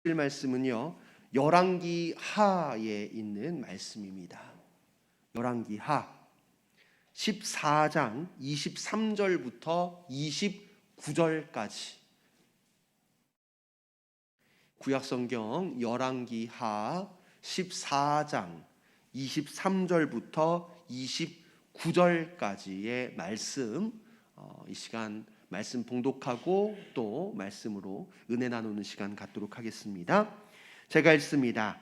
말씀은요, 열왕기 하에 있는 말씀입니다. 열왕기 하 14장 23절부터 29절까지 구약성경 열왕기 하 14장 23절부터 29절까지의 말씀, 이 시간 말씀 봉독하고 또 말씀으로 은혜 나누는 시간 갖도록 하겠습니다. 제가 읽습니다.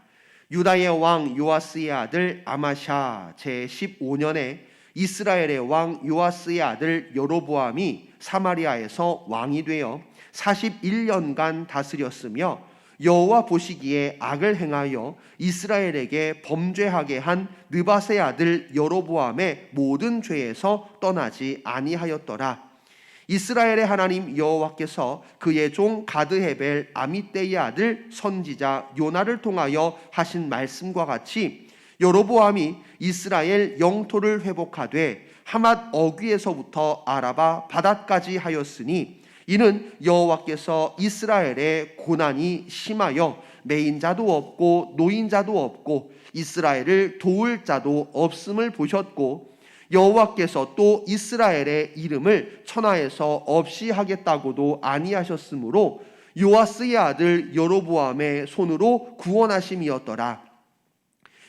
유다의 왕 요아스의 아들 아마샤 제15년에 이스라엘의 왕 요아스의 아들 여로보암이 사마리아에서 왕이 되어 41년간 다스렸으며 여호와 보시기에 악을 행하여 이스라엘에게 범죄하게 한 느밧의 아들 여로보암의 모든 죄에서 떠나지 아니하였더라. 이스라엘의 하나님 여호와께서 그의 종 가드헤벨 아미떼의 아들 선지자 요나를 통하여 하신 말씀과 같이 여로보암이 이스라엘 영토를 회복하되 하맛 어귀에서부터 아라바 바닷까지 하였으니 이는 여호와께서 이스라엘의 고난이 심하여 매인자도 없고 노인자도 없고 이스라엘을 도울 자도 없음을 보셨고 여호와께서 또 이스라엘의 이름을 천하에서 없이 하겠다고도 아니하셨으므로 요아스의 아들 여로보암의 손으로 구원하심이었더라.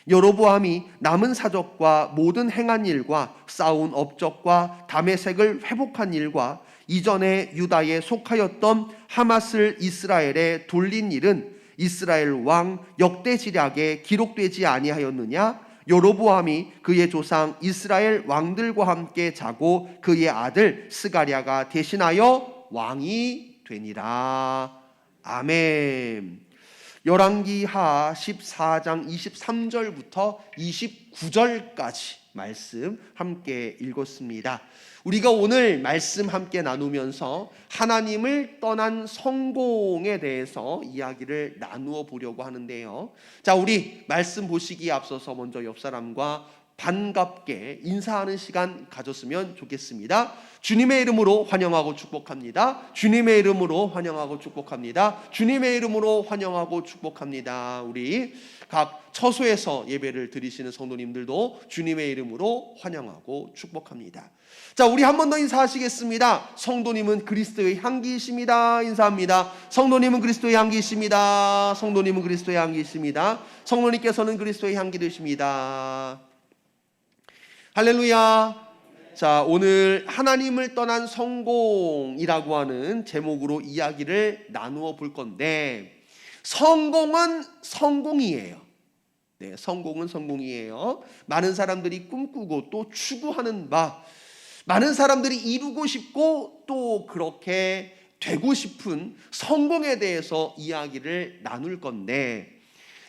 여로보암이 남은 사적과 모든 행한 일과 쌓은 업적과 다메섹을 회복한 일과 이전에 유다에 속하였던 하맛을 이스라엘에 돌린 일은 이스라엘 왕 역대지략에 기록되지 아니하였느냐? 여로보암이 그의 조상 이스라엘 왕들과 함께 자고 그의 아들 스가랴가 대신하여 왕이 되니라. 아멘. 열왕기 하 14장 23절부터 29절까지 말씀 함께 읽었습니다. 우리가 오늘 말씀 함께 나누면서 하나님을 떠난 성공에 대해서 이야기를 나누어 보려고 하는데요. 자, 우리 말씀 보시기에 앞서서 먼저 옆 사람과 반갑게 인사하는 시간 가졌으면 좋겠습니다. 주님의 이름으로 환영하고 축복합니다. 주님의 이름으로 환영하고 축복합니다. 주님의 이름으로 환영하고 축복합니다. 우리 각 처소에서 예배를 드리시는 성도님들도 주님의 이름으로 환영하고 축복합니다. 자, 우리 한 번 더 인사하시겠습니다. 성도님은 그리스도의 향기이십니다. 인사합니다. 성도님은 그리스도의 향기이십니다. 성도님은 그리스도의 향기이십니다. 성도님께서는 그리스도의 향기 되십니다. 할렐루야. 자, 오늘 하나님을 떠난 성공이라고 하는 제목으로 이야기를 나누어 볼 건데, 성공은 성공이에요. 네, 성공은 성공이에요. 많은 사람들이 꿈꾸고 또 추구하는 바, 많은 사람들이 이루고 싶고 또 그렇게 되고 싶은 성공에 대해서 이야기를 나눌 건데,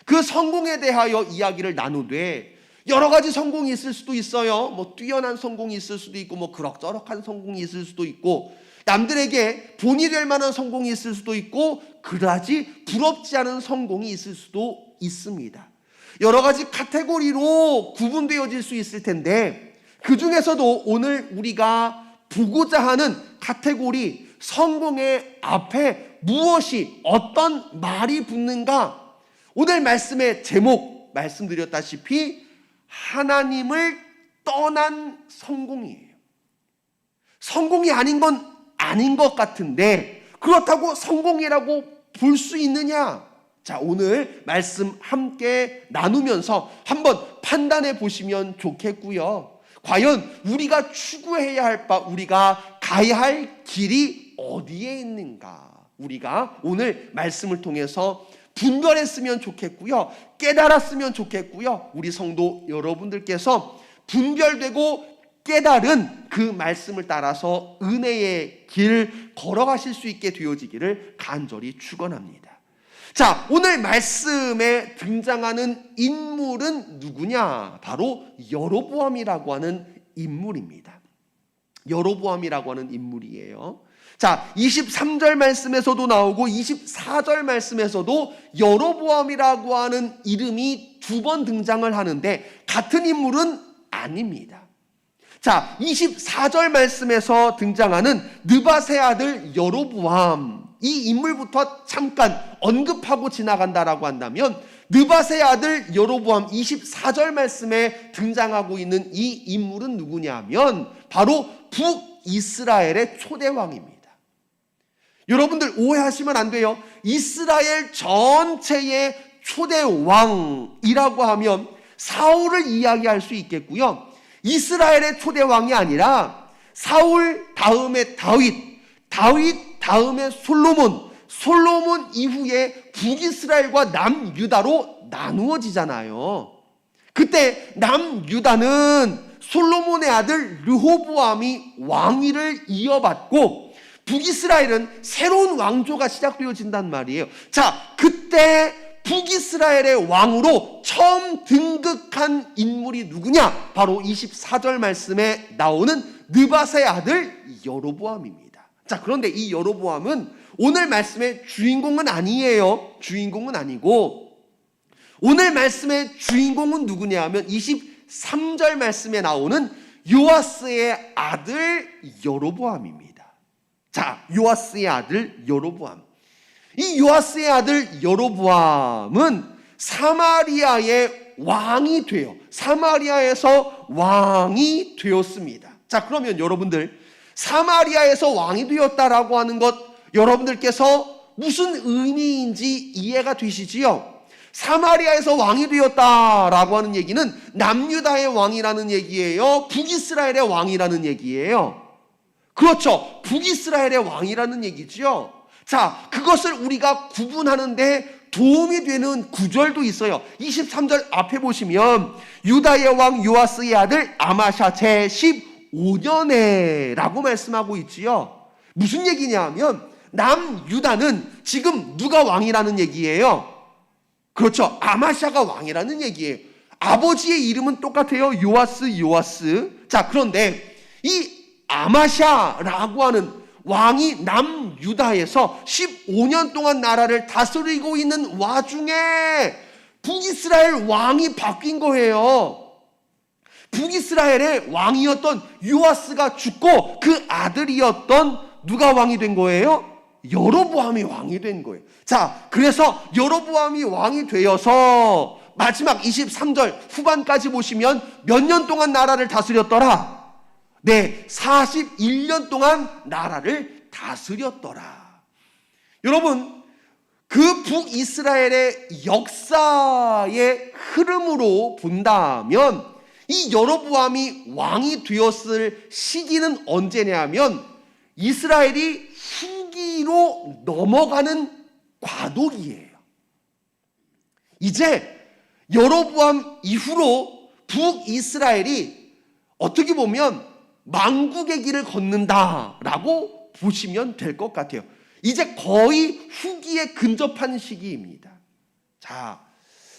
그 성공에 대하여 이야기를 나누되 여러 가지 성공이 있을 수도 있어요. 뭐 뛰어난 성공이 있을 수도 있고, 뭐 그럭저럭한 성공이 있을 수도 있고, 남들에게 본이 될 만한 성공이 있을 수도 있고, 그다지 부럽지 않은 성공이 있을 수도 있습니다. 여러 가지 카테고리로 구분되어질 수 있을 텐데, 그 중에서도 오늘 우리가 보고자 하는 카테고리, 성공의 앞에 무엇이, 어떤 말이 붙는가? 오늘 말씀의 제목 말씀드렸다시피 하나님을 떠난 성공이에요. 성공이 아닌 건 아닌 것 같은데 그렇다고 성공이라고 볼 수 있느냐? 자, 오늘 말씀 함께 나누면서 한번 판단해 보시면 좋겠고요. 과연 우리가 추구해야 할 바, 우리가 가야 할 길이 어디에 있는가? 우리가 오늘 말씀을 통해서 분별했으면 좋겠고요. 깨달았으면 좋겠고요. 우리 성도 여러분들께서 분별되고 깨달은 그 말씀을 따라서 은혜의 길 걸어가실 수 있게 되어지기를 간절히 축원합니다. 자, 오늘 말씀에 등장하는 인물은 누구냐? 바로 여로보암이라고 하는 인물입니다. 여로보암이라고 하는 인물이에요. 자, 23절 말씀에서도 나오고 24절 말씀에서도 여로보암이라고 하는 이름이 두 번 등장을 하는데 같은 인물은 아닙니다. 자, 24절 말씀에서 등장하는 느밧의 아들 여로보암, 이 인물부터 잠깐 언급하고 지나간다라고 한다면 느밧의 아들 여로보암 24절 말씀에 등장하고 있는 이 인물은 누구냐면 바로 북이스라엘의 초대왕입니다. 여러분들 오해하시면 안 돼요. 이스라엘 전체의 초대왕이라고 하면 사울을 이야기할 수 있겠고요. 이스라엘의 초대왕이 아니라 사울 다음에 다윗 다음에 솔로몬 이후에 북이스라엘과 남유다로 나누어지잖아요. 그때 남유다는 솔로몬의 아들 르호보암이 왕위를 이어받고 북이스라엘은 새로운 왕조가 시작되어진단 말이에요. 자, 그때 북이스라엘의 왕으로 처음 등극한 인물이 누구냐? 바로 24절 말씀에 나오는 느밧의 아들 여로보암입니다. 자, 그런데 이 여로보암은 오늘 말씀의 주인공은 아니에요. 주인공은 아니고 오늘 말씀의 주인공은 누구냐 하면 23절 말씀에 나오는 요아스의 아들 여로보암입니다. 자, 요아스의 아들 여로보암. 이 요아스의 아들 여로보암은 사마리아의 왕이 돼요. 사마리아에서 왕이 되었습니다. 자, 그러면 여러분들 사마리아에서 왕이 되었다라고 하는 것 여러분들께서 무슨 의미인지 이해가 되시지요? 사마리아에서 왕이 되었다라고 하는 얘기는 남유다의 왕이라는 얘기예요? 북이스라엘의 왕이라는 얘기예요? 그렇죠. 북이스라엘의 왕이라는 얘기죠. 자, 그것을 우리가 구분하는데 도움이 되는 구절도 있어요. 23절 앞에 보시면 유다의 왕 요아스의 아들 아마샤 제15년에 라고 말씀하고 있지요. 무슨 얘기냐 하면 남유다는 지금 누가 왕이라는 얘기예요? 그렇죠. 아마샤가 왕이라는 얘기예요. 아버지의 이름은 똑같아요. 요아스. 자, 그런데 이 아마샤라고 하는 왕이 남유다에서 15년 동안 나라를 다스리고 있는 와중에 북이스라엘 왕이 바뀐 거예요. 북이스라엘의 왕이었던 요아스가 죽고 그 아들이었던 누가 왕이 된 거예요? 여로보암이 왕이 된 거예요. 자, 그래서 여로보암이 왕이 되어서 마지막 23절 후반까지 보시면 몇 년 동안 나라를 다스렸더라? 네, 41년 동안 나라를 다스렸더라. 여러분, 그 북이스라엘의 역사의 흐름으로 본다면 이 여로보암이 왕이 되었을 시기는 언제냐면 이스라엘이 후기로 넘어가는 과도기예요. 이제 여로보암 이후로 북이스라엘이 어떻게 보면 망국의 길을 걷는다라고 보시면 될 것 같아요. 이제 거의 후기에 근접한 시기입니다. 자,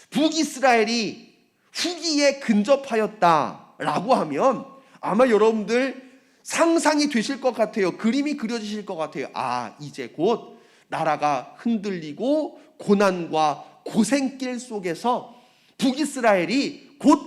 북이스라엘이 후기에 근접하였다라고 하면 아마 여러분들 상상이 되실 것 같아요. 그림이 그려지실 것 같아요. 아, 이제 곧 나라가 흔들리고 고난과 고생길 속에서 북이스라엘이 곧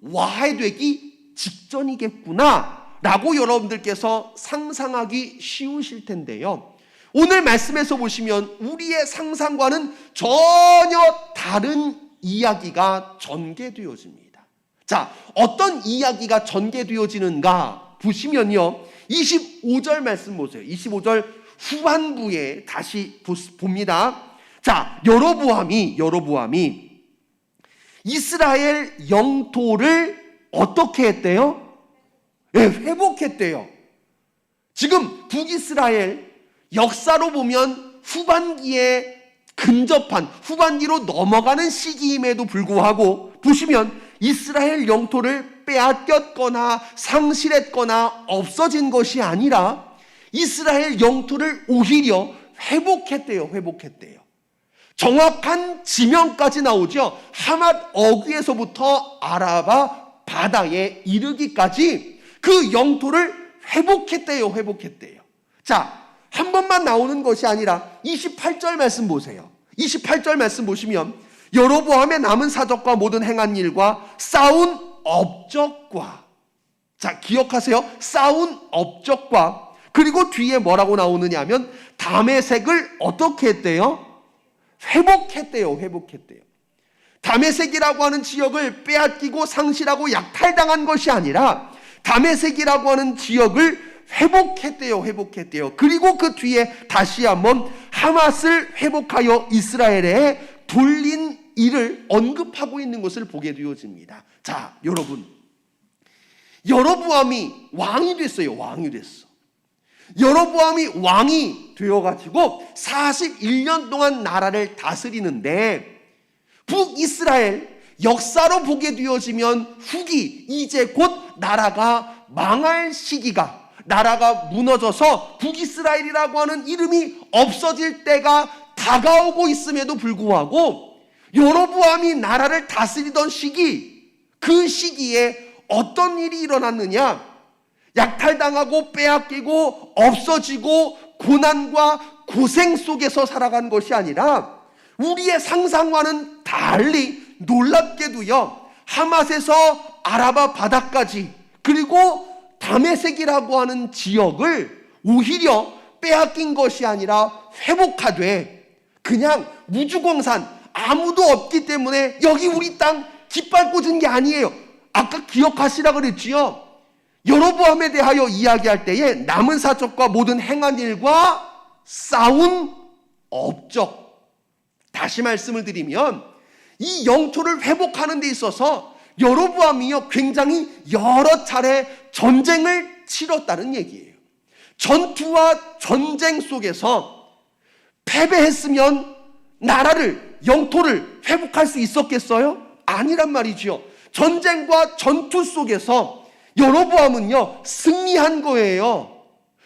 와해되기 직전이겠구나 라고 여러분들께서 상상하기 쉬우실 텐데요. 오늘 말씀에서 보시면 우리의 상상과는 전혀 다른 이야기가 전개되어집니다. 자, 어떤 이야기가 전개되어지는가 보시면요, 25절 말씀 보세요. 25절 후반부에 다시 봅니다. 자, 여로보암이 이스라엘 영토를 어떻게 했대요? 네, 회복했대요. 지금 북이스라엘 역사로 보면 후반기에 근접한 후반기로 넘어가는 시기임에도 불구하고 보시면 이스라엘 영토를 빼앗겼거나 상실했거나 없어진 것이 아니라 이스라엘 영토를 오히려 회복했대요. 정확한 지명까지 나오죠. 하맛 어귀에서부터 아라바 바다에 이르기까지 그 영토를 회복했대요. 자, 한 번만 나오는 것이 아니라 28절 말씀 보세요. 28절 말씀 보시면 여로보암의 남은 사적과 모든 행한 일과 쌓은 업적과, 자, 기억하세요. 쌓은 업적과 그리고 뒤에 뭐라고 나오느냐 하면 다메섹을 어떻게 했대요? 회복했대요. 다메섹이라고 하는 지역을 빼앗기고 상실하고 약탈당한 것이 아니라 다메섹이라고 하는 지역을 회복했대요. 그리고 그 뒤에 다시 한번 하맛을 회복하여 이스라엘에 돌린 일을 언급하고 있는 것을 보게 되어집니다. 자, 여러분, 여로보암이 왕이 됐어요. 여로보암이 왕이 되어가지고 41년 동안 나라를 다스리는데, 북이스라엘 역사로 보게 되어지면 후기, 이제 곧 나라가 망할 시기가, 나라가 무너져서 북이스라엘이라고 하는 이름이 없어질 때가 다가오고 있음에도 불구하고 여로보암이 나라를 다스리던 시기, 그 시기에 어떤 일이 일어났느냐? 약탈당하고 빼앗기고 없어지고 고난과 고생 속에서 살아간 것이 아니라 우리의 상상과는 달리 놀랍게도요, 하맛에서 아라바 바다까지 그리고 다메섹이라고 하는 지역을 오히려 빼앗긴 것이 아니라 회복하되, 그냥 무주공산 아무도 없기 때문에 여기 우리 땅 깃발 꽂은 게 아니에요. 아까 기억하시라 그랬지요. 여로보암에 대하여 이야기할 때에 남은 사적과 모든 행한 일과 싸운 업적. 다시 말씀을 드리면 이 영토를 회복하는 데 있어서 여로보암이요 굉장히 여러 차례 전쟁을 치렀다는 얘기예요. 전투와 전쟁 속에서 패배했으면 나라를, 영토를 회복할 수 있었겠어요? 아니란 말이지요. 전쟁과 전투 속에서 여로보암은요 승리한 거예요.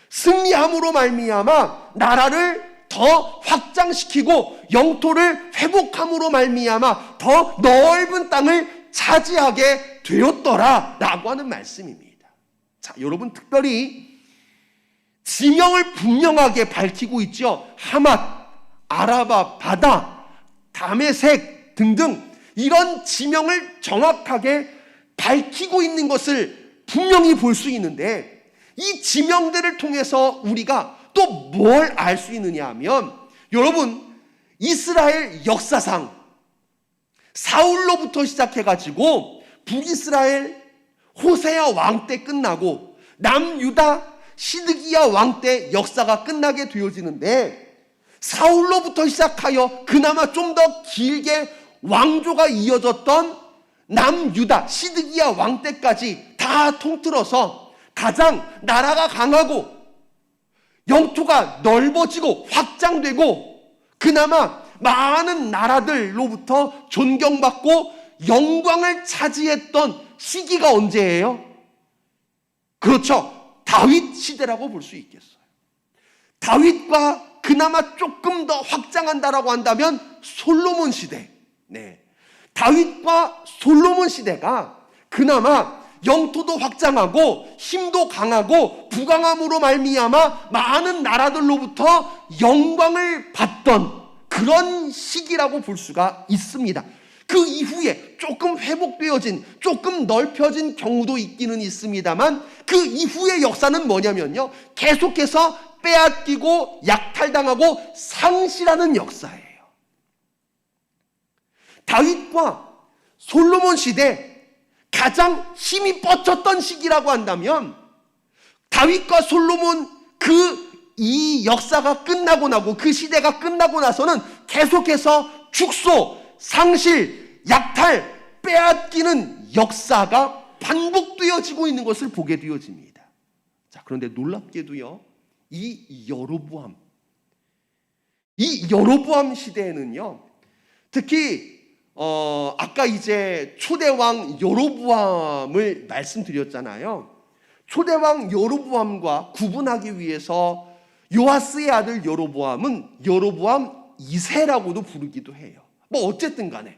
승리함으로 말미암아 나라를 더 확장시키고 영토를 회복함으로 말미암아 더 넓은 땅을 차지하게 되었더라라고 하는 말씀입니다. 자, 여러분, 특별히 지명을 분명하게 밝히고 있죠. 하맛, 아라바 바다, 다메섹 등등 이런 지명을 정확하게 밝히고 있는 것을 분명히 볼 수 있는데, 이 지명들을 통해서 우리가 또 뭘 알 수 있느냐 하면, 여러분, 이스라엘 역사상 사울로부터 시작해가지고 북이스라엘 호세아 왕 때 끝나고 남유다 시드기야 왕 때 역사가 끝나게 되어지는데, 사울로부터 시작하여 그나마 좀 더 길게 왕조가 이어졌던 남유다 시드기야 왕 때까지 다 통틀어서 가장 나라가 강하고 영토가 넓어지고 확장되고 그나마 많은 나라들로부터 존경받고 영광을 차지했던 시기가 언제예요? 그렇죠. 다윗 시대라고 볼 수 있겠어요. 다윗과 그나마 조금 더 확장한다라고 한다면 솔로몬 시대. 네. 다윗과 솔로몬 시대가 그나마 영토도 확장하고 힘도 강하고 부강함으로 말미암아 많은 나라들로부터 영광을 받던 그런 시기라고 볼 수가 있습니다. 그 이후에 조금 회복되어진, 조금 넓혀진 경우도 있기는 있습니다만, 그 이후의 역사는 뭐냐면요, 계속해서 빼앗기고 약탈당하고 상실하는 역사예요. 다윗과 솔로몬 시대 가장 힘이 뻗쳤던 시기라고 한다면, 다윗과 솔로몬 이 역사가 끝나고 나고 그 시대가 끝나고 나서는 계속해서 축소, 상실, 약탈, 빼앗기는 역사가 반복되어지고 있는 것을 보게 되어집니다. 자, 그런데 놀랍게도요, 이 여로보암 시대에는요, 특히 아까 이제 초대왕 여로보암을 말씀드렸잖아요. 초대왕 여로보암과 구분하기 위해서 요아스의 아들 여로보암은 여로보암 2세라고도 부르기도 해요. 뭐 어쨌든 간에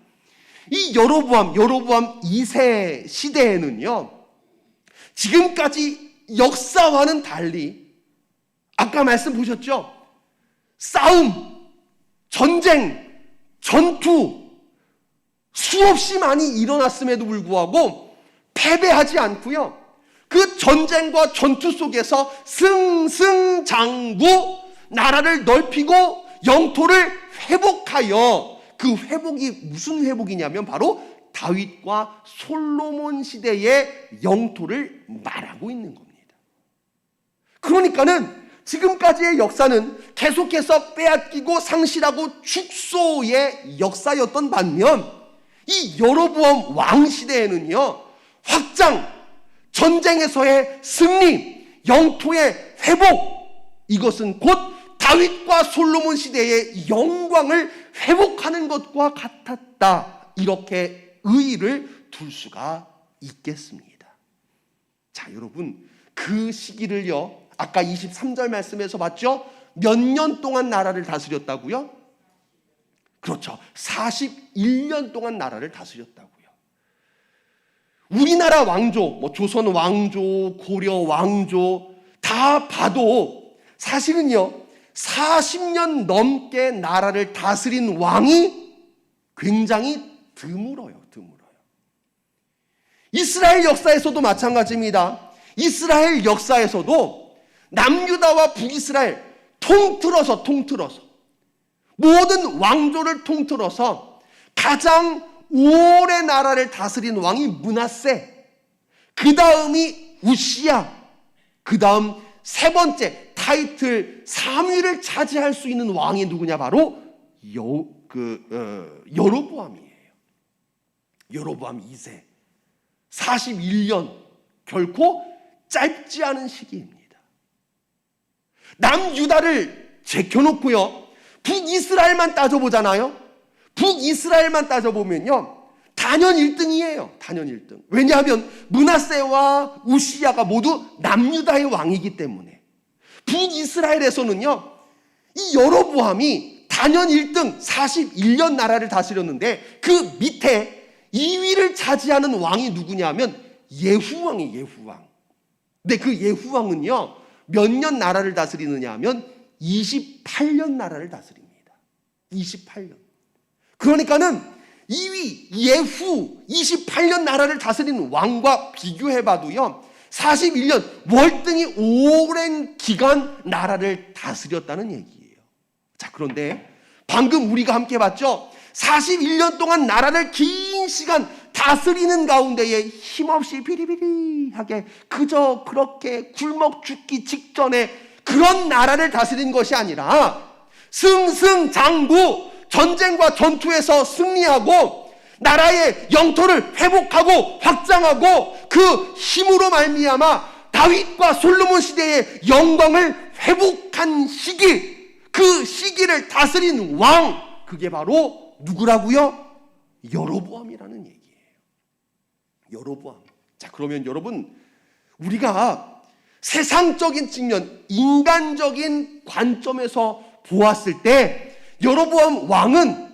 이 여로보암 2세 시대에는요, 지금까지 역사와는 달리 아까 말씀 보셨죠? 싸움, 전쟁, 전투 수없이 많이 일어났음에도 불구하고 패배하지 않고요, 그 전쟁과 전투 속에서 승승장구 나라를 넓히고 영토를 회복하여, 그 회복이 무슨 회복이냐면 바로 다윗과 솔로몬 시대의 영토를 말하고 있는 겁니다. 그러니까는 지금까지의 역사는 계속해서 빼앗기고 상실하고 축소의 역사였던 반면, 이 여로보암 왕 시대에는요, 확장, 전쟁에서의 승리, 영토의 회복, 이것은 곧 다윗과 솔로몬 시대의 영광을 회복하는 것과 같았다. 이렇게 의의를 둘 수가 있겠습니다. 자, 여러분, 그 시기를요, 아까 23절 말씀에서 봤죠? 몇 년 동안 나라를 다스렸다고요? 그렇죠. 41년 동안 나라를 다스렸다고요. 우리나라 왕조, 조선 왕조, 고려 왕조 다 봐도 사실은요, 40년 넘게 나라를 다스린 왕이 굉장히 드물어요. 이스라엘 역사에서도 마찬가지입니다. 이스라엘 역사에서도 남유다와 북이스라엘 통틀어서 모든 왕조를 통틀어서 가장 오래 나라를 다스린 왕이 므낫세, 그 다음이 우시야, 그 다음 세 번째 타이틀 3위를 차지할 수 있는 왕이 누구냐? 바로 여로보암이에요. 여로보암 2세. 41년, 결코 짧지 않은 시기입니다. 남유다를 제껴놓고요, 북이스라엘만 따져보잖아요. 북이스라엘만 따져보면요, 단연 1등이에요. 단연 1등. 왜냐하면 므낫세와 우시야가 모두 남유다의 왕이기 때문에. 북이스라엘에서는요, 이 여로보암이 단연 1등 41년 나라를 다스렸는데, 그 밑에 2위를 차지하는 왕이 누구냐면 예후왕이 예후왕. 근데 그 예후왕은요, 몇 년 나라를 다스리느냐 하면 28년 나라를 다스립니다. 28년. 그러니까는 2위 예후 28년 나라를 다스린 왕과 비교해봐도요, 41년 월등히 오랜 기간 나라를 다스렸다는 얘기예요. 자, 그런데 방금 우리가 함께 봤죠? 41년 동안 나라를 긴 시간 다스리는 가운데에 힘없이 비리비리하게 그저 그렇게 굶어 죽기 직전에 그런 나라를 다스린 것이 아니라 승승장구, 전쟁과 전투에서 승리하고 나라의 영토를 회복하고 확장하고 그 힘으로 말미암아 다윗과 솔로몬 시대의 영광을 회복한 시기, 그 시기를 다스린 왕, 그게 바로 누구라고요? 여로보암이라는 얘기예요. 여로보암. 자, 그러면 여러분, 우리가 세상적인 측면, 인간적인 관점에서 보았을 때 여로보암 왕은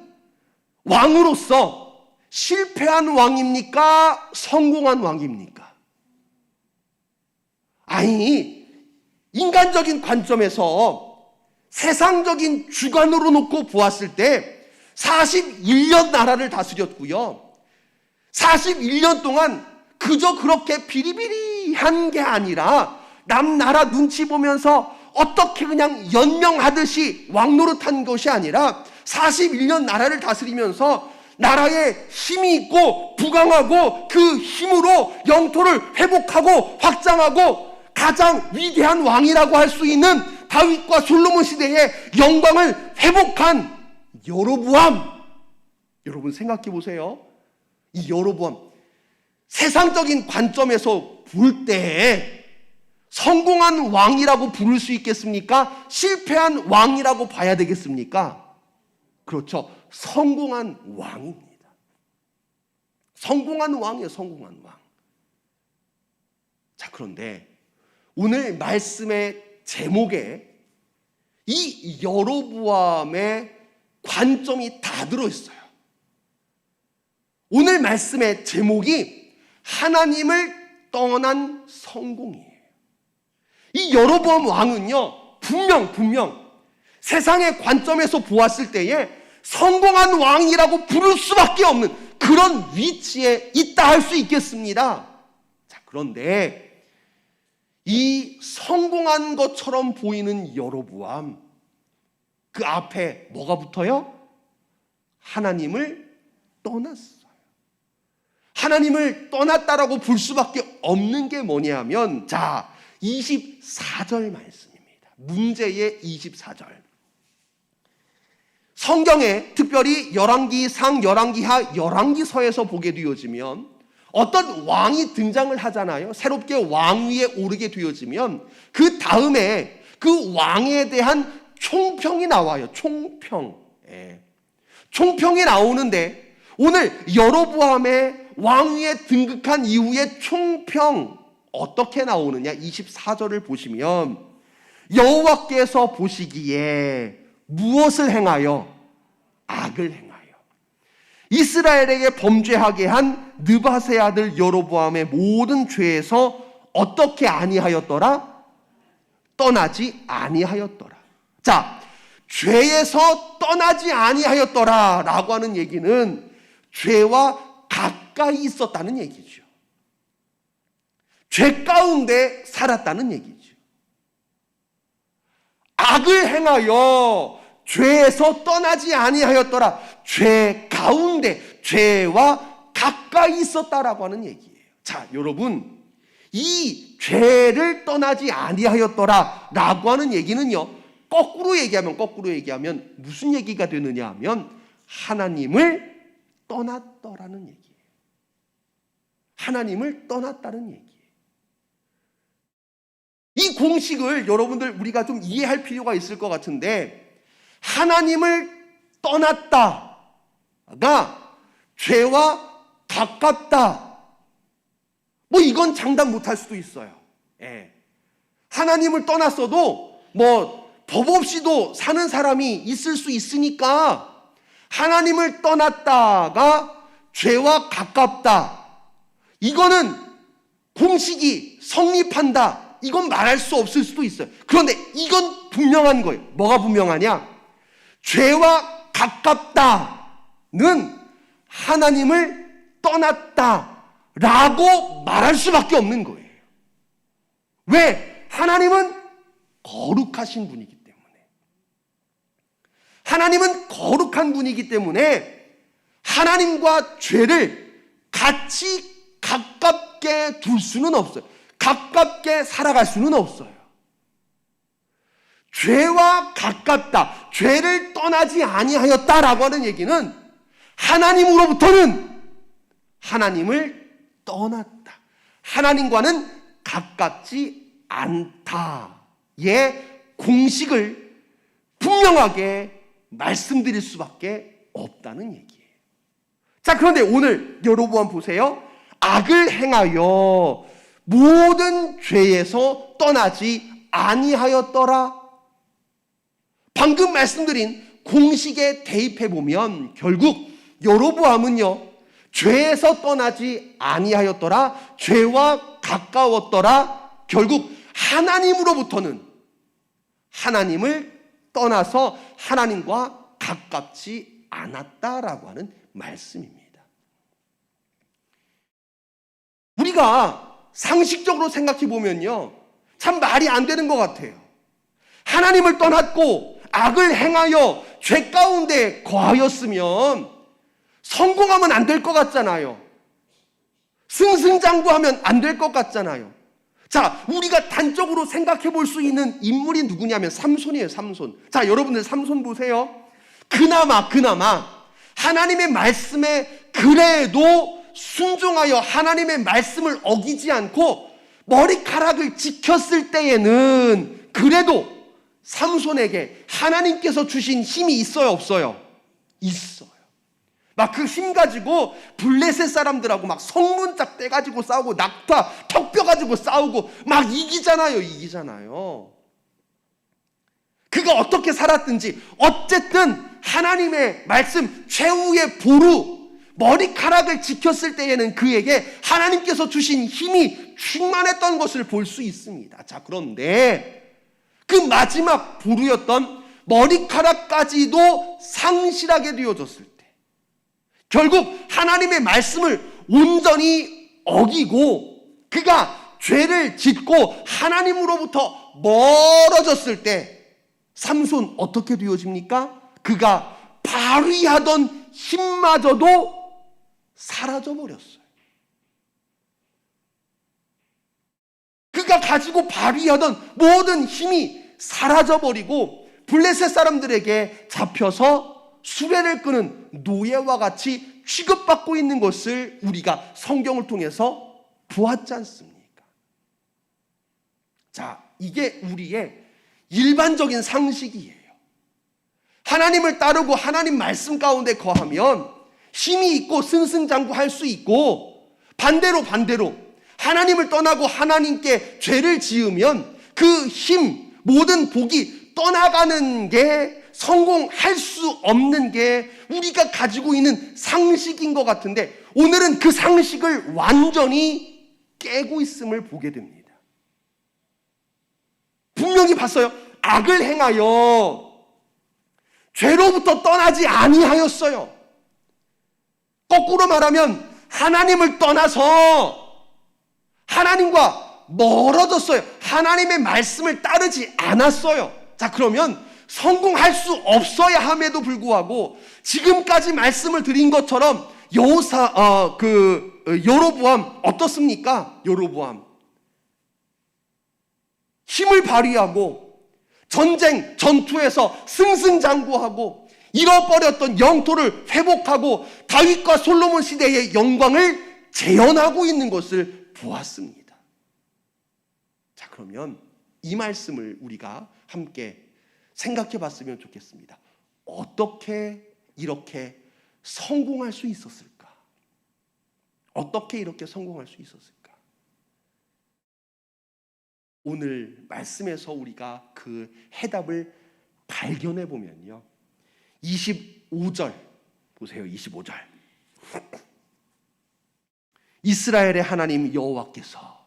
왕으로서 실패한 왕입니까? 성공한 왕입니까? 아니, 인간적인 관점에서 세상적인 주관으로 놓고 보았을 때 41년 나라를 다스렸고요, 41년 동안 그저 그렇게 비리비리한 게 아니라 남 나라 눈치 보면서 어떻게 그냥 연명하듯이 왕노릇한 것이 아니라 41년 나라를 다스리면서 나라에 힘이 있고 부강하고 그 힘으로 영토를 회복하고 확장하고 가장 위대한 왕이라고 할 수 있는 다윗과 솔로몬 시대의 영광을 회복한 여로보암. 여러분 생각해 보세요. 이 여로보암, 세상적인 관점에서 볼 때 성공한 왕이라고 부를 수 있겠습니까? 실패한 왕이라고 봐야 되겠습니까? 그렇죠. 성공한 왕입니다. 성공한 왕이에요. 성공한 왕. 자, 그런데 오늘 말씀의 제목에 이 여로보암의 관점이 다 들어있어요. 오늘 말씀의 제목이 하나님을 떠난 성공이에요. 이 여로보암 왕은요, 분명 세상의 관점에서 보았을 때에 성공한 왕이라고 부를 수밖에 없는 그런 위치에 있다 할 수 있겠습니다. 자, 그런데 이 성공한 것처럼 보이는 여로보암, 그 앞에 뭐가 붙어요? 하나님을 떠났어요. 하나님을 떠났다라고 볼 수밖에 없는 게 뭐냐면, 자, 24절 말씀입니다. 문제의 24절. 성경에 특별히 열왕기상, 열왕기하, 열왕기서에서 보게 되어지면 어떤 왕이 등장을 하잖아요. 새롭게 왕위에 오르게 되어지면 그 다음에 그 왕에 대한 총평이 나와요. 총평. 총평이 나오는데 오늘 여로보암의 왕위에 등극한 이후의 총평 어떻게 나오느냐? 24절을 보시면 여호와께서 보시기에 무엇을 행하여? 악을 행하여 이스라엘에게 범죄하게 한 느밧의 아들 여로보암의 모든 죄에서 어떻게 아니하였더라? 떠나지 아니하였더라. 자, 죄에서 떠나지 아니하였더라 라고 하는 얘기는 죄와 가까이 있었다는 얘기죠. 죄 가운데 살았다는 얘기죠. 악을 행하여 죄에서 떠나지 아니하였더라. 죄 가운데, 죄와 가까이 있었다라고 하는 얘기예요. 자, 여러분, 이 죄를 떠나지 아니하였더라 라고 하는 얘기는요, 거꾸로 얘기하면 무슨 얘기가 되느냐 하면 하나님을 떠났더라는 얘기예요. 하나님을 떠났다는 얘기예요. 이 공식을 여러분들 우리가 좀 이해할 필요가 있을 것 같은데, 하나님을 떠났다가 죄와 가깝다, 뭐 이건 장담 못할 수도 있어요. 하나님을 떠났어도 뭐 법 없이도 사는 사람이 있을 수 있으니까 하나님을 떠났다가 죄와 가깝다, 이거는 공식이 성립한다, 이건 말할 수 없을 수도 있어요. 그런데 이건 분명한 거예요. 뭐가 분명하냐? 죄와 가깝다는 하나님을 떠났다라고 말할 수밖에 없는 거예요. 왜? 하나님은 거룩하신 분이기 때문에. 하나님은 거룩한 분이기 때문에 하나님과 죄를 같이 가깝게 둘 수는 없어요. 가깝게 살아갈 수는 없어요. 죄와 가깝다, 죄를 떠나지 아니하였다라고 하는 얘기는 하나님으로부터는 하나님을 떠났다, 하나님과는 가깝지 않다의 공식을 분명하게 말씀드릴 수밖에 없다는 얘기예요. 자, 그런데 오늘 여로보암 보세요. 악을 행하여 모든 죄에서 떠나지 아니하였더라. 방금 말씀드린 공식에 대입해 보면 결국 여로보암은요, 죄에서 떠나지 아니하였더라, 죄와 가까웠더라, 결국 하나님으로부터는 하나님을 떠나서 하나님과 가깝지 않았다라고 하는 말씀입니다. 우리가 상식적으로 생각해 보면요, 참 말이 안 되는 것 같아요. 하나님을 떠났고 악을 행하여 죄 가운데 거하였으면 성공하면 안 될 것 같잖아요. 승승장구하면 안 될 것 같잖아요. 자, 우리가 단적으로 생각해 볼 수 있는 인물이 누구냐면 삼손이에요. 삼손. 자, 여러분들 삼손 보세요. 그나마 하나님의 말씀에 그래도 순종하여 하나님의 말씀을 어기지 않고 머리카락을 지켰을 때에는 그래도 삼손에게 하나님께서 주신 힘이 있어요, 없어요? 있어요. 막 그 힘 가지고 블레셋 사람들하고 막 성문짝 떼가지고 싸우고 낙타 턱뼈 가지고 싸우고 막 이기잖아요. 그가 어떻게 살았든지 어쨌든 하나님의 말씀 최후의 보루, 머리카락을 지켰을 때에는 그에게 하나님께서 주신 힘이 충만했던 것을 볼 수 있습니다. 자, 그런데 그 마지막 보루였던 머리카락까지도 상실하게 되어졌을 때, 결국 하나님의 말씀을 온전히 어기고 그가 죄를 짓고 하나님으로부터 멀어졌을 때 삼손 어떻게 되어집니까? 그가 발휘하던 힘마저도 사라져버렸어요. 그가 가지고 발휘하던 모든 힘이 사라져버리고 블레셋 사람들에게 잡혀서 수레를 끄는 노예와 같이 취급받고 있는 것을 우리가 성경을 통해서 보았지 않습니까? 자, 이게 우리의 일반적인 상식이에요. 하나님을 따르고 하나님 말씀 가운데 거하면 힘이 있고 승승장구할 수 있고, 반대로 하나님을 떠나고 하나님께 죄를 지으면 그 힘, 모든 복이 떠나가는 게, 성공할 수 없는 게 우리가 가지고 있는 상식인 것 같은데, 오늘은 그 상식을 완전히 깨고 있음을 보게 됩니다. 분명히 봤어요. 악을 행하여 죄로부터 떠나지 아니하였어요. 거꾸로 말하면 하나님을 떠나서 하나님과 멀어졌어요. 하나님의 말씀을 따르지 않았어요. 자, 그러면 성공할 수 없어야 함에도 불구하고 지금까지 말씀을 드린 것처럼 여로보암 어떻습니까? 여로보암 힘을 발휘하고 전투에서 승승장구하고 잃어버렸던 영토를 회복하고 다윗과 솔로몬 시대의 영광을 재현하고 있는 것을 보았습니다. 자, 그러면 이 말씀을 우리가 함께 생각해 봤으면 좋겠습니다. 어떻게 이렇게 성공할 수 있었을까? 어떻게 이렇게 성공할 수 있었을까? 오늘 말씀에서 우리가 그 해답을 발견해 보면요, 25절 보세요. 25절. 이스라엘의 하나님 여호와께서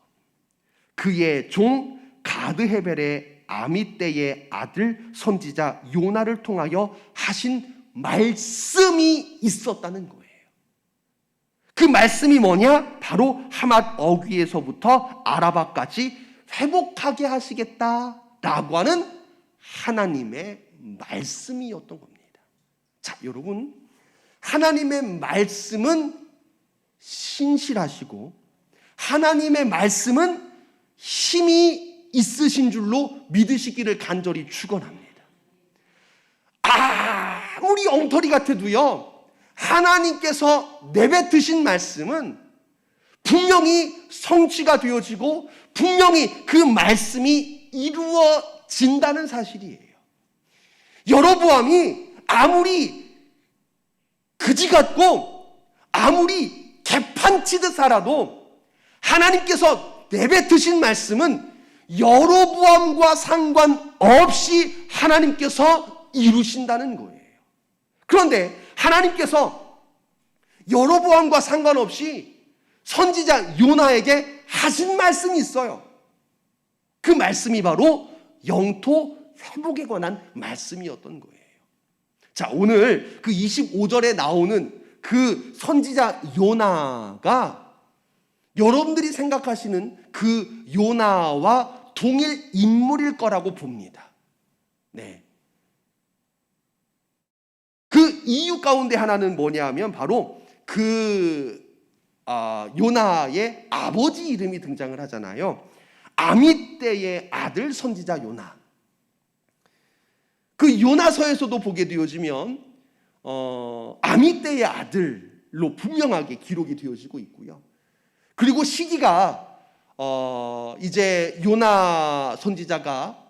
그의 종 가드헤벨의 아미떼의 아들 선지자 요나를 통하여 하신 말씀이 있었다는 거예요. 그 말씀이 뭐냐? 바로 하맛 어귀에서부터 아라바까지 회복하게 하시겠다라고 하는 하나님의 말씀이었던 겁니다. 자, 여러분, 하나님의 말씀은 신실하시고 하나님의 말씀은 힘이 있으신 줄로 믿으시기를 간절히 축원합니다. 아무리 엉터리 같아도요, 하나님께서 내뱉으신 말씀은 분명히 성취가 되어지고 분명히 그 말씀이 이루어진다는 사실이에요. 여로보암이 아무리 그지 같고 아무리 개판치듯 살아도 하나님께서 내뱉으신 말씀은 여로보암과 상관없이 하나님께서 이루신다는 거예요. 그런데 하나님께서 여로보암과 상관없이 선지자 요나에게 하신 말씀이 있어요. 그 말씀이 바로 영토 회복에 관한 말씀이었던 거예요. 자, 오늘 그 25절에 나오는 그 선지자 요나가 여러분들이 생각하시는 그 요나와 동일 인물일 거라고 봅니다. 네. 그 이유 가운데 하나는 뭐냐 하면 바로 요나의 아버지 이름이 등장을 하잖아요. 아미떼의 아들 선지자 요나. 그 요나서에서도 보게 되어지면 아미떼의 아들로 분명하게 기록이 되어지고 있고요. 그리고 시기가 이제 요나 선지자가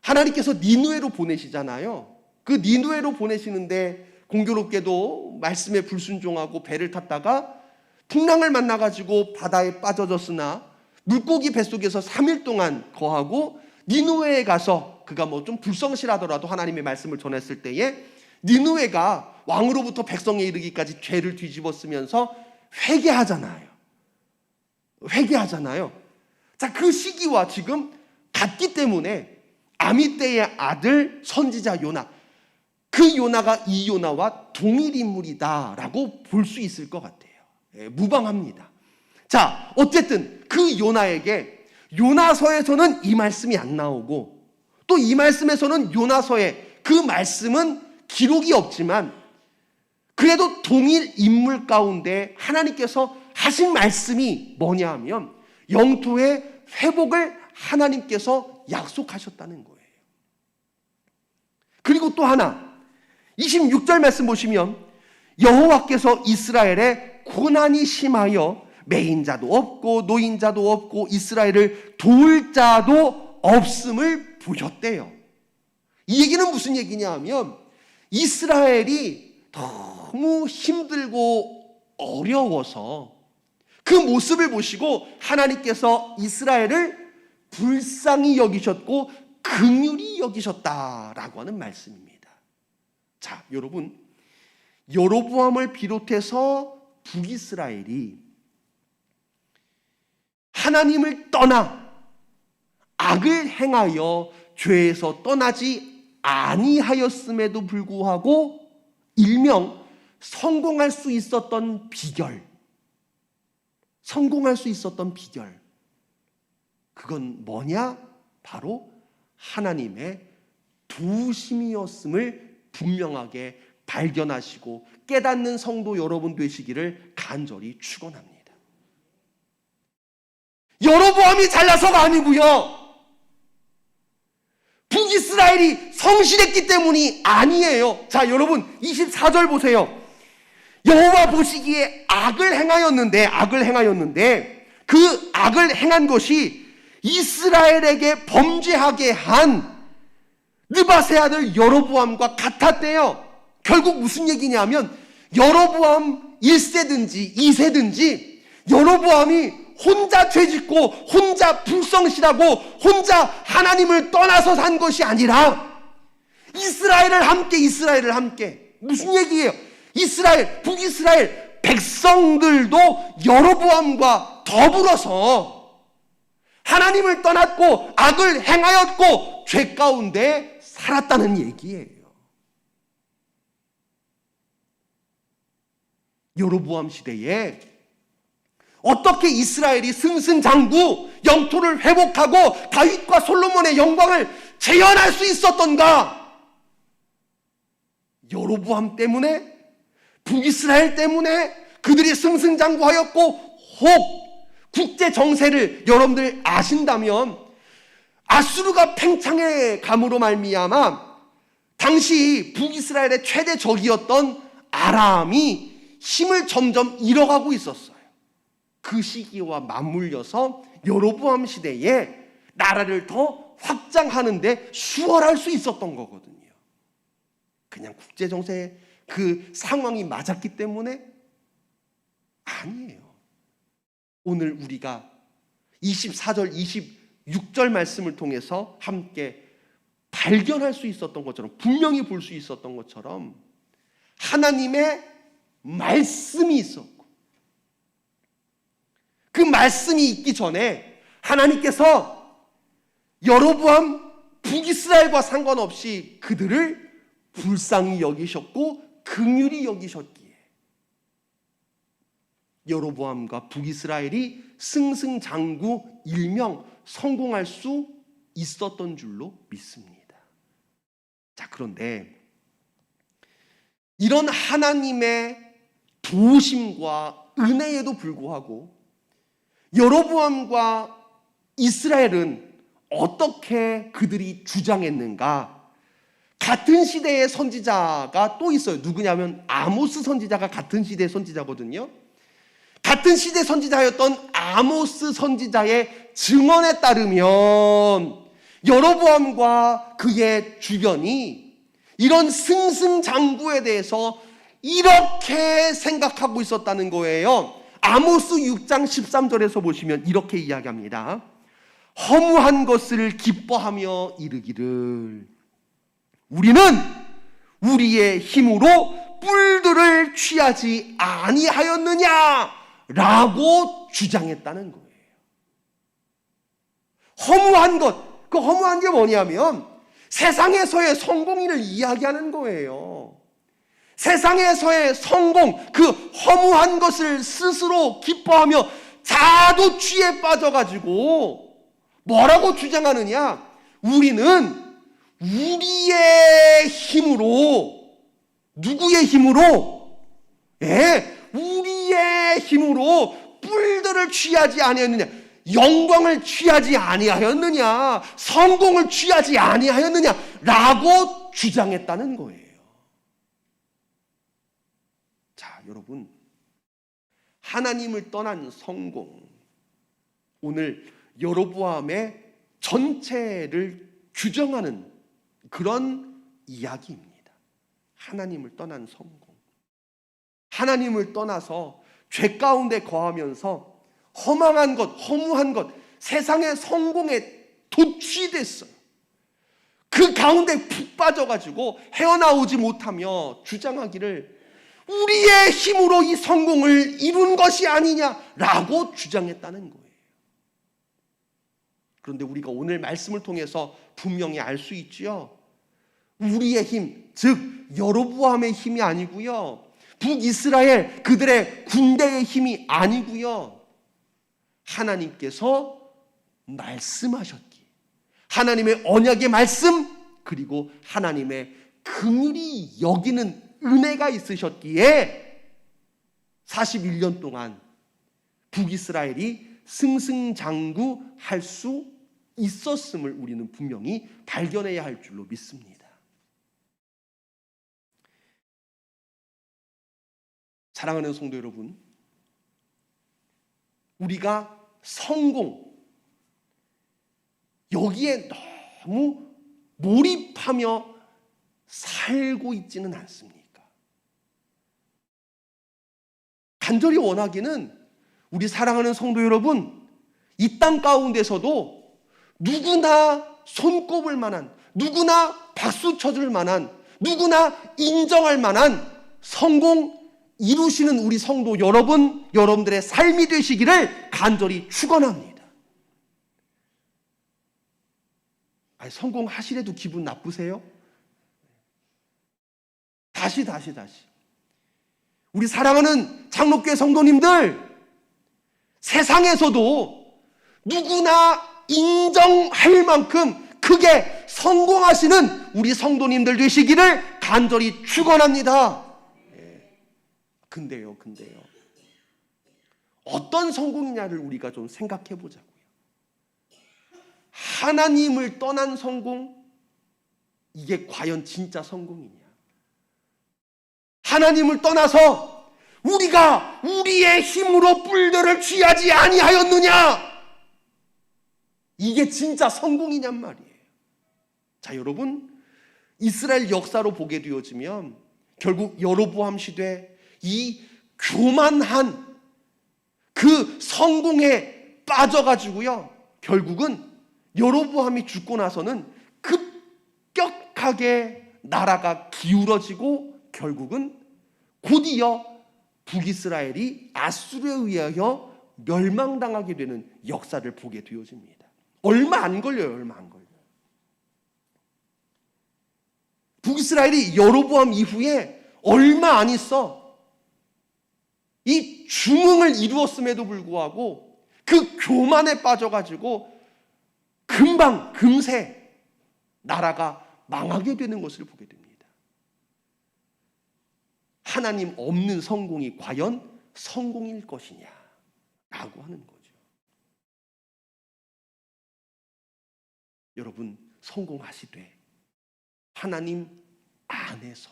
하나님께서 니느웨로 보내시잖아요. 그 니느웨로 보내시는데 공교롭게도 말씀에 불순종하고 배를 탔다가 풍랑을 만나가지고 바다에 빠져졌으나 물고기 뱃속에서 3일 동안 거하고 니느웨에 가서 그가 뭐 좀 불성실하더라도 하나님의 말씀을 전했을 때에 니느웨가 왕으로부터 백성에 이르기까지 죄를 뒤집어 쓰면서 회개하잖아요. 자, 그 시기와 지금 같기 때문에 아미떼의 아들 선지자 요나, 그 요나가 이 요나와 동일 인물이다라고 볼 수 있을 것 같아요. 무방합니다. 자, 어쨌든 그 요나에게 요나서에서는 이 말씀이 안 나오고 또 이 말씀에서는 요나서에 그 말씀은 기록이 없지만 그래도 동일 인물 가운데 하나님께서 하신 말씀이 뭐냐 하면 영토의 회복을 하나님께서 약속하셨다는 거예요. 그리고 또 하나 26절 말씀 보시면 여호와께서 이스라엘에 고난이 심하여 매인자도 없고 노인자도 없고 이스라엘을 도울 자도 없음을 보셨대요. 이 얘기는 무슨 얘기냐 하면 이스라엘이 너무 힘들고 어려워서 그 모습을 보시고 하나님께서 이스라엘을 불쌍히 여기셨고 긍휼히 여기셨다라고 하는 말씀입니다. 자, 여러분, 여로보암을 비롯해서 북이스라엘이 하나님을 떠나 악을 행하여 죄에서 떠나지 아니하였음에도 불구하고 일명 성공할 수 있었던 비결, 그건 뭐냐? 바로 하나님의 도우심이었음을 분명하게 발견하시고 깨닫는 성도 여러분 되시기를 간절히 축원합니다. 여로보암이 잘나서가 아니고요, 북이스라엘이 성실했기 때문이 아니에요. 자, 여러분 24절 보세요. 여호와 보시기에 악을 행하였는데 그 악을 행한 것이 이스라엘에게 범죄하게 한 느밧의 아들 여로보암과 같았대요. 결국 무슨 얘기냐면 여로보암 1세든지 2세든지 여로보암이 혼자 죄짓고 혼자 불성실하고 혼자 하나님을 떠나서 산 것이 아니라 이스라엘을 함께 무슨 얘기예요? 북이스라엘 백성들도 여로보암과 더불어서 하나님을 떠났고 악을 행하였고 죄 가운데 살았다는 얘기예요. 여로보암 시대에 어떻게 이스라엘이 승승장구 영토를 회복하고 다윗과 솔로몬의 영광을 재현할 수 있었던가? 여로보암 때문에, 북이스라엘 때문에 그들이 승승장구하였고, 혹 국제 정세를 여러분들 아신다면 아수르가 팽창해 감으로 말미암아 당시 북이스라엘의 최대 적이었던 아람이 힘을 점점 잃어가고 있었어요. 그 시기와 맞물려서 여로보암 시대에 나라를 더 확장하는데 수월할 수 있었던 거거든요. 그냥 국제정세의 그 상황이 맞았기 때문에 아니에요. 오늘 우리가 24절 26절 말씀을 통해서 함께 발견할 수 있었던 것처럼, 분명히 볼 수 있었던 것처럼 하나님의 말씀이 있었고, 그 말씀이 있기 전에 하나님께서 여로보암 북이스라엘과 상관없이 그들을 불쌍히 여기셨고 긍휼히 여기셨기에 여로보암과 북이스라엘이 승승장구 일명 성공할 수 있었던 줄로 믿습니다. 자, 그런데 이런 하나님의 도우심과 은혜에도 불구하고 여로보암과 이스라엘은 어떻게 그들이 주장했는가? 같은 시대의 선지자가 또 있어요. 누구냐면 아모스 선지자가 같은 시대의 선지자거든요. 같은 시대 선지자였던 아모스 선지자의 증언에 따르면 여로보암과 그의 주변이 이런 승승장구에 대해서 이렇게 생각하고 있었다는 거예요. 아모스 6장 13절에서 보시면 이렇게 이야기합니다. 허무한 것을 기뻐하며 이르기를 우리는 우리의 힘으로 뿔들을 취하지 아니하였느냐라고 주장했다는 거예요. 허무한 것, 그 허무한 게 뭐냐면 세상에서의 성공을 이야기하는 거예요. 세상에서의 성공, 그 허무한 것을 스스로 기뻐하며 자도 취에 빠져가지고 뭐라고 주장하느냐? 우리는 우리의 힘으로, 누구의 힘으로? 우리의 힘으로 뿔들을 취하지 아니하였느냐? 영광을 취하지 아니하였느냐? 성공을 취하지 아니하였느냐? 라고 주장했다는 거예요. 자, 여러분, 하나님을 떠난 성공, 오늘 여로보암의 전체를 규정하는 그런 이야기입니다. 하나님을 떠난 성공. 하나님을 떠나서 죄 가운데 거하면서 허망한 것, 허무한 것, 세상의 성공에 도취됐어요. 그 가운데 푹 빠져가지고 헤어나오지 못하며 주장하기를 우리의 힘으로 이 성공을 이룬 것이 아니냐라고 주장했다는 거예요. 그런데 우리가 오늘 말씀을 통해서 분명히 알 수 있지요. 우리의 힘, 즉 여로보암의 힘이 아니고요, 북이스라엘 그들의 군대의 힘이 아니고요, 하나님께서 말씀하셨기에, 하나님의 언약의 말씀, 그리고 하나님의 긍휼히 여기는 은혜가 있으셨기에 41년 동안 북이스라엘이 승승장구할 수 있었음을 우리는 분명히 발견해야 할 줄로 믿습니다. 사랑하는 성도 여러분, 우리가 성공, 여기에 너무 몰입하며 살고 있지는 않습니까? 간절히 원하기는 우리 사랑하는 성도 여러분, 이 땅 가운데서도 누구나 손꼽을 만한, 누구나 박수 쳐줄 만한, 누구나 인정할 만한 성공 이루시는 우리 성도 여러분, 여러분들의 삶이 되시기를 간절히 축원합니다. 아니, 성공하시래도 기분 나쁘세요? 다시 우리 사랑하는 장로교회 성도님들, 세상에서도 누구나 인정할 만큼 크게 성공하시는 우리 성도님들 되시기를 간절히 축원합니다. 근데요, 어떤 성공이냐를 우리가 좀 생각해 보자고요. 하나님을 떠난 성공, 이게 과연 진짜 성공이냐? 하나님을 떠나서 우리가 우리의 힘으로 뿔들을 취하지 아니하였느냐? 이게 진짜 성공이냔 말이에요. 자, 여러분, 이스라엘 역사로 보게 되어지면 결국 여로보암 시대 이 교만한 그 성공에 빠져가지고요, 결국은 여로보암이 죽고 나서는 급격하게 나라가 기울어지고 결국은 곧이어 북이스라엘이 아수르에 의하여 멸망당하게 되는 역사를 보게 되어집니다. 얼마 안 걸려요. 북이스라엘이 여로보암 이후에 얼마 안 있어 이 중흥을 이루었음에도 불구하고 그 교만에 빠져가지고 금세 나라가 망하게 되는 것을 보게 됩니다. 하나님 없는 성공이 과연 성공일 것이냐 라고 하는 거죠. 여러분, 성공하시되 하나님 안에서,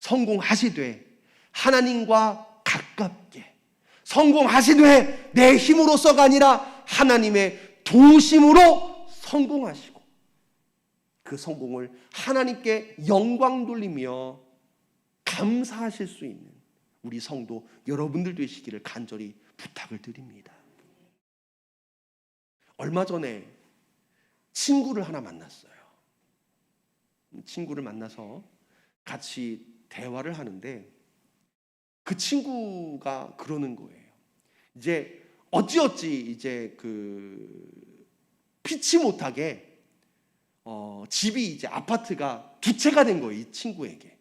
성공하시되 하나님과 가깝게, 성공하시되 내 힘으로서가 아니라 하나님의 도우심으로 성공하시고 그 성공을 하나님께 영광 돌리며 감사하실 수 있는 우리 성도 여러분들 되시기를 간절히 부탁을 드립니다. 얼마 전에 친구를 하나 만났어요. 친구를 만나서 같이 대화를 하는데 그 친구가 그러는 거예요. 이제 어찌어찌 이제 피치 못하게 집이 이제 아파트가 두 채가 된 거예요. 이 친구에게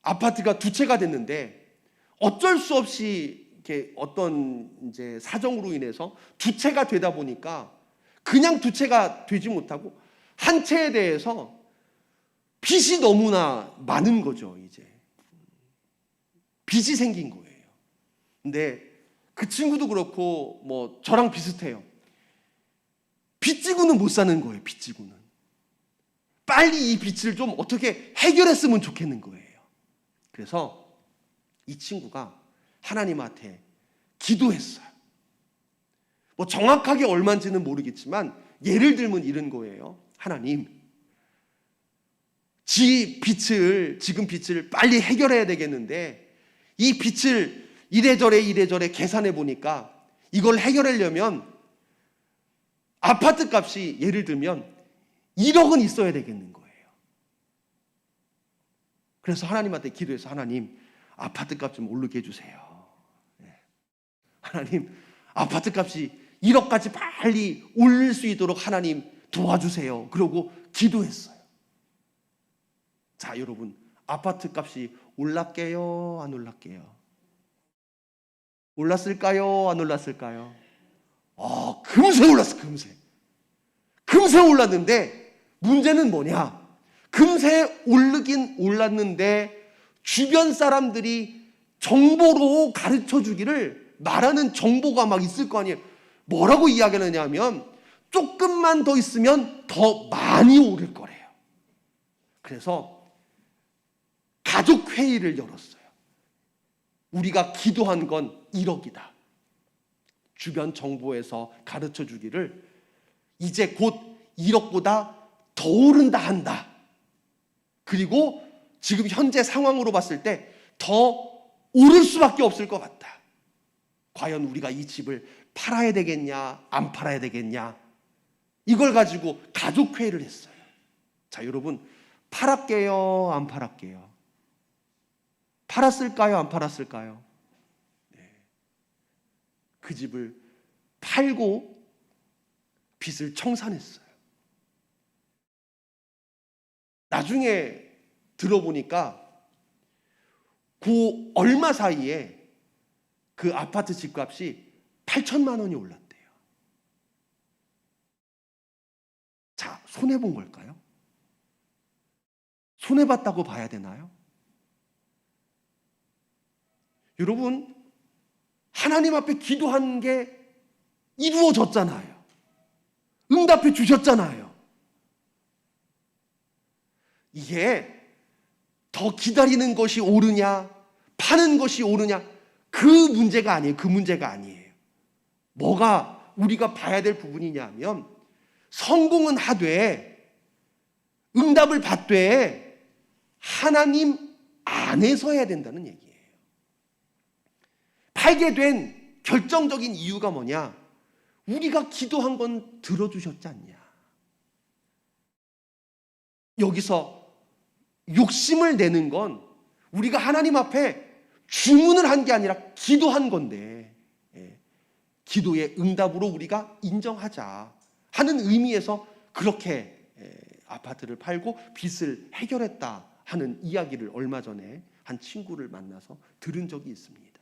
아파트가 두 채가 됐는데 어쩔 수 없이 이렇게 어떤 이제 사정으로 인해서 두 채가 되다 보니까 그냥 두 채가 되지 못하고 한 채에 대해서 빚이 너무나 많은 거죠. 이제 빚이 생긴 거예요. 근데 그 친구도 그렇고 뭐 저랑 비슷해요. 빚지고는 못 사는 거예요. 빚지고는 빨리 이 빚을 좀 어떻게 해결했으면 좋겠는 거예요. 그래서 이 친구가 하나님한테 기도했어요. 뭐 정확하게 얼마인지는 모르겠지만 예를 들면 이런 거예요. 하나님, 지금 빚을 빨리 해결해야 되겠는데 이 빚을 이래저래 계산해 보니까 이걸 해결하려면 아파트 값이 예를 들면 1억은 있어야 되겠는 거예요. 그래서 하나님한테 기도해서 하나님, 아파트 값 좀 오르게 해주세요. 하나님, 아파트 값이 1억까지 빨리 올릴 수 있도록 하나님 도와주세요. 그러고 기도했어요. 자, 여러분, 아파트 값이 올랐게요? 안 올랐게요? 올랐을까요? 안 올랐을까요? 금세 올랐어, 금세 올랐는데 문제는 뭐냐? 금세 오르긴 올랐는데 주변 사람들이 정보로 가르쳐 주기를 말하는 정보가 막 있을 거 아니에요. 뭐라고 이야기하느냐면 조금만 더 있으면 더 많이 오를 거래요. 그래서 가족 회의를 열었어요. 우리가 기도한 건 1억이다. 주변 정보에서 가르쳐 주기를 이제 곧 1억보다 더 오른다 한다. 그리고 지금 현재 상황으로 봤을 때 더 오를 수밖에 없을 것 같다. 과연 우리가 이 집을 팔아야 되겠냐, 안 팔아야 되겠냐, 이걸 가지고 가족회의를 했어요. 자, 여러분, 팔았게요, 안 팔았게요? 팔았을까요, 안 팔았을까요? 네. 그 집을 팔고 빚을 청산했어요. 나중에 들어보니까 그 얼마 사이에 그 아파트 집값이 8천만 원이 올랐대요. 자, 손해본 걸까요? 손해봤다고 봐야 되나요? 여러분, 하나님 앞에 기도한 게 이루어졌잖아요. 응답해 주셨잖아요. 이게 더 기다리는 것이 옳으냐, 파는 것이 옳으냐, 그 문제가 아니에요. 그 문제가 아니에요. 뭐가 우리가 봐야 될 부분이냐면 성공은 하되 응답을 받되 하나님 안에서 해야 된다는 얘기예요. 팔게 된 결정적인 이유가 뭐냐? 우리가 기도한 건 들어주셨지 않냐? 여기서 욕심을 내는 건 우리가 하나님 앞에 주문을 한 게 아니라 기도한 건데, 기도의 응답으로 우리가 인정하자 하는 의미에서 그렇게 아파트를 팔고 빚을 해결했다 하는 이야기를 얼마 전에 한 친구를 만나서 들은 적이 있습니다.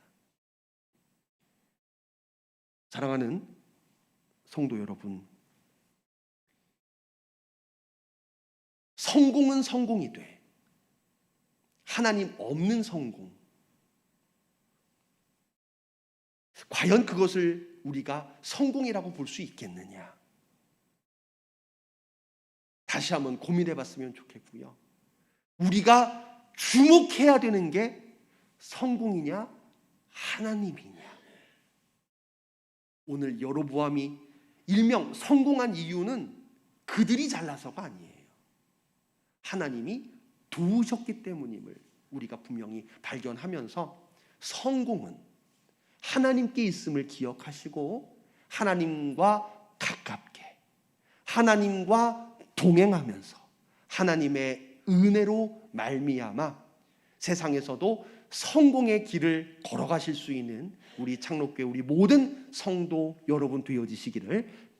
사랑하는 성도 여러분, 성공은 성공이 돼. 하나님 없는 성공. 과연 그것을 우리가 성공이라고 볼 수 있겠느냐? 다시 한번 고민해 봤으면 좋겠고요. 우리가 주목해야 되는 게 성공이냐, 하나님이냐? 오늘 여로보암이 일명 성공한 이유는 그들이 잘나서가 아니에요. 하나님이 도우셨기 때문임을 우리가 분명히 발견하면서 성공은 하나님께 있음을 기억하시고 하나님과 가깝게, 하나님과 동행하면서 하나님의 은혜로 말미암아 세상에서도 성공의 길을 걸어가실 수 있는 우리 창록교회 우리 모든 성도 여러분 되어지시기를